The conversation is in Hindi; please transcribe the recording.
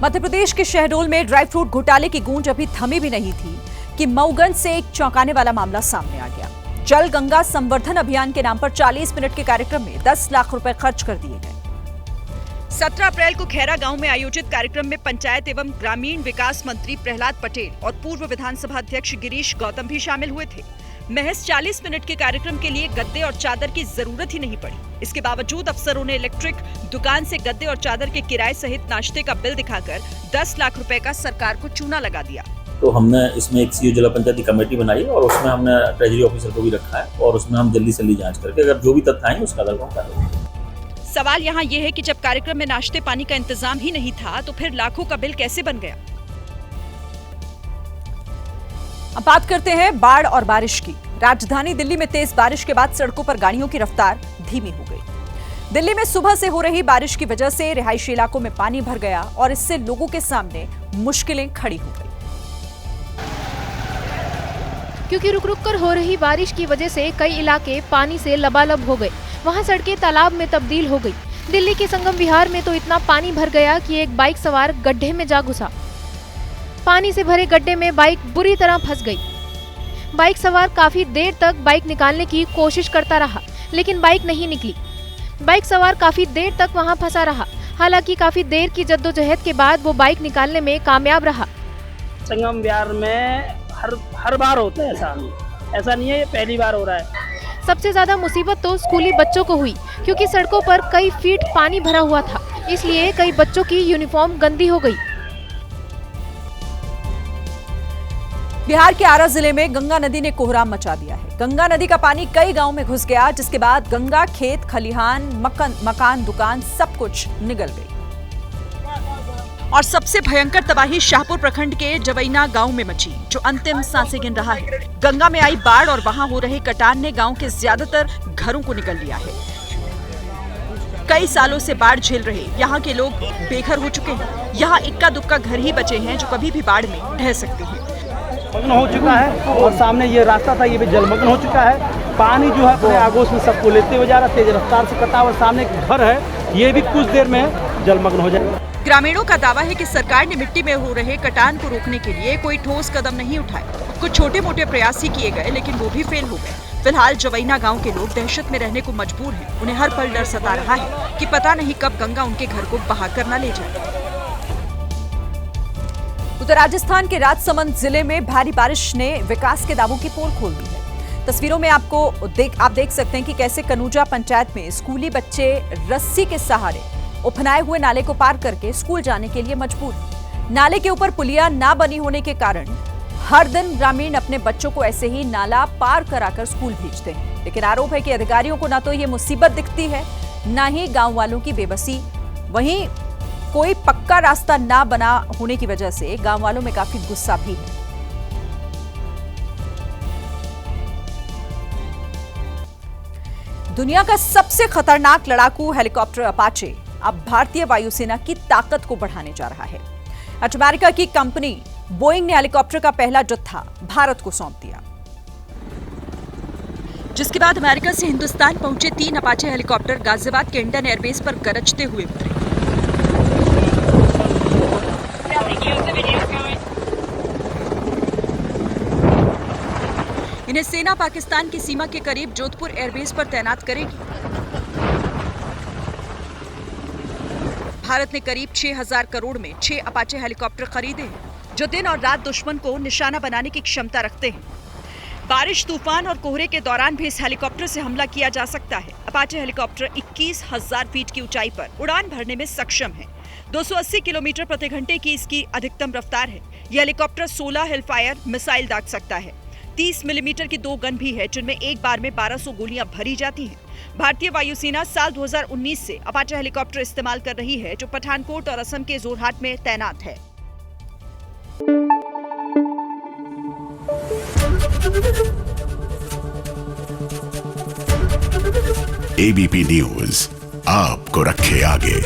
मध्य प्रदेश के शहडोल में ड्राई फ्रूट घोटाले की गूंज अभी थमी भी नहीं थी कि मऊगंज से एक चौंकाने वाला मामला सामने आ गया। जल गंगा संवर्धन अभियान के नाम पर 40 मिनट के कार्यक्रम में 10 लाख रुपए खर्च कर दिए गए। 17 अप्रैल को खैरा गांव में आयोजित कार्यक्रम में पंचायत एवं ग्रामीण विकास मंत्री प्रहलाद पटेल और पूर्व विधानसभा अध्यक्ष गिरीश गौतम भी शामिल हुए थे। महज 40 मिनट के कार्यक्रम के लिए गद्दे और चादर की जरूरत ही नहीं पड़ी। इसके बावजूद अफसरों ने इलेक्ट्रिक दुकान से गद्दे और चादर के किराए सहित नाश्ते का बिल दिखाकर 10 लाख रुपए का सरकार को चूना लगा दिया। तो हमने इसमें एक सीओ जिला पंचायती कमेटी बनाई और उसमें हमने ट्रेजरी ऑफिसर को भी रखा है और उसमें हम जल्दी से जल्दी जांच करके अगर जो भी तथ्य आएंगे उसका आधार पर करेंगे। सवाल यहाँ ये है कि जब कार्यक्रम में नाश्ते पानी का इंतजाम ही नहीं था तो फिर लाखों का बिल कैसे बन गया। अब बात करते हैं बाढ़ और बारिश की। राजधानी दिल्ली में तेज बारिश के बाद सड़कों पर गाड़ियों की रफ्तार धीमी हो गई। दिल्ली में सुबह से हो रही बारिश की वजह से रिहायशी इलाकों में पानी भर गया और इससे लोगों के सामने मुश्किलें खड़ी हो गई। क्योंकि रुक रुक कर हो रही बारिश की वजह से कई इलाके पानी से लबालब हो गए। वहां सड़कें तालाब में तब्दील हो गई। दिल्ली के संगम विहार में तो इतना पानी भर गया कि एक बाइक सवार गड्ढे में जा घुसा। पानी से भरे गड्ढे में बाइक बुरी तरह फंस गई। बाइक सवार काफी देर तक बाइक निकालने की कोशिश करता रहा, लेकिन बाइक नहीं निकली। बाइक सवार काफी देर तक वहां फंसा रहा। हालांकि काफी देर की जद्दोजहद के बाद वो बाइक निकालने में कामयाब रहा। संगम विहार में हर बार होता है, ऐसा नहीं है, ये पहली बार हो रहा है। सबसे ज्यादा मुसीबत तो स्कूली बच्चों को हुई, क्योंकि सड़कों पर कई फीट पानी भरा हुआ था। इसलिए कई बच्चों की यूनिफॉर्म गंदी हो गई। बिहार के आरा जिले में गंगा नदी ने कोहराम मचा दिया है। गंगा नदी का पानी कई गांव में घुस गया, जिसके बाद गंगा खेत खलिहान मकान दुकान सब कुछ निगल गई। और सबसे भयंकर तबाही शाहपुर प्रखंड के जवैना गांव में मची, जो अंतिम सांसें गिन रहा है। गंगा में आई बाढ़ और वहां हो रहे कटान ने गांव के ज्यादातर घरों को निगल लिया है। कई सालों से बाढ़ झेल रहे यहाँ के लोग बेघर हो चुके हैं। यहाँ इक्का दुक्का घर ही बचे हैं जो कभी भी बाढ़ में ढह सकते हैं। मग्न हो चुका है और सामने ये रास्ता था, ये भी जलमग्न हो चुका है। पानी जो है अपने आगोश में सबको लेते हुए जा रहा है, तेज रफ्तार से कटा हुआ। सामने एक घर है, ये भी कुछ देर में जलमग्न हो जाएगा। ग्रामीणों का दावा है कि सरकार ने मिट्टी में हो रहे कटान को रोकने के लिए कोई ठोस कदम नहीं उठाए। कुछ छोटे मोटे प्रयास ही किए गए, लेकिन वो भी फेल हो गए। फिलहाल जवैना गांव के लोग दहशत में रहने को मजबूर हैं। उन्हें हर पल डर सता रहा है कि पता नहीं कब गंगा उनके घर को बहा कर न ले जाए। उधर राजस्थान के राजसमंद जिले में भारी बारिश ने विकास के दावों की पोल खोल दी है। तस्वीरों में आप देख सकते हैं कि कैसे कनूजा पंचायत में स्कूली बच्चे रस्सी के सहारे उफनाए हुए नाले को पार करके स्कूल जाने के लिए मजबूर। नाले के ऊपर पुलिया ना बनी होने के कारण हर दिन ग्रामीण अपने बच्चों को ऐसे ही नाला पार कराकर स्कूल भेजते हैं। लेकिन आरोप है कि अधिकारियों को ना तो ये मुसीबत दिखती है, ना ही गांव वालों की बेबसी। वहीं कोई पक्का रास्ता ना बना होने की वजह से गांव वालों में काफी गुस्सा भी है। दुनिया का सबसे खतरनाक लड़ाकू हेलीकॉप्टर अपाचे अब भारतीय वायुसेना की ताकत को बढ़ाने जा रहा है। अमेरिका की कंपनी बोइंग ने हेलीकॉप्टर का पहला जत्था भारत को सौंप दिया, जिसके बाद अमेरिका से हिंदुस्तान पहुंचे 3 अपाचे हेलीकॉप्टर गाजियाबाद के इंडियन एयरबेस पर गरजते हुए उतरे। इन्हें सेना पाकिस्तान की सीमा के करीब जोधपुर एयरबेस पर तैनात करेगी। भारत ने करीब 6,000 करोड़ में 6 अपाचे हेलीकॉप्टर खरीदे हैं, जो दिन और रात दुश्मन को निशाना बनाने की क्षमता रखते हैं। बारिश, तूफान और कोहरे के दौरान भी इस हेलीकॉप्टर से हमला किया जा सकता है। अपाचे हेलीकॉप्टर 21,000 फीट की ऊंचाई पर उड़ान भरने में सक्षम है। 280 किलोमीटर प्रति घंटे की इसकी अधिकतम रफ्तार है। यह हेलीकॉप्टर 16 हिलफायर मिसाइल दाग सकता है। 30 मिलीमीटर की 2 गन भी है, जिनमें एक बार में 1200 गोलियां भरी जाती हैं। भारतीय वायुसेना साल 2019 से अपाचे हेलीकॉप्टर इस्तेमाल कर रही है, जो पठानकोट और असम के जोरहाट में तैनात है। एबीपी न्यूज आपको रखे आगे।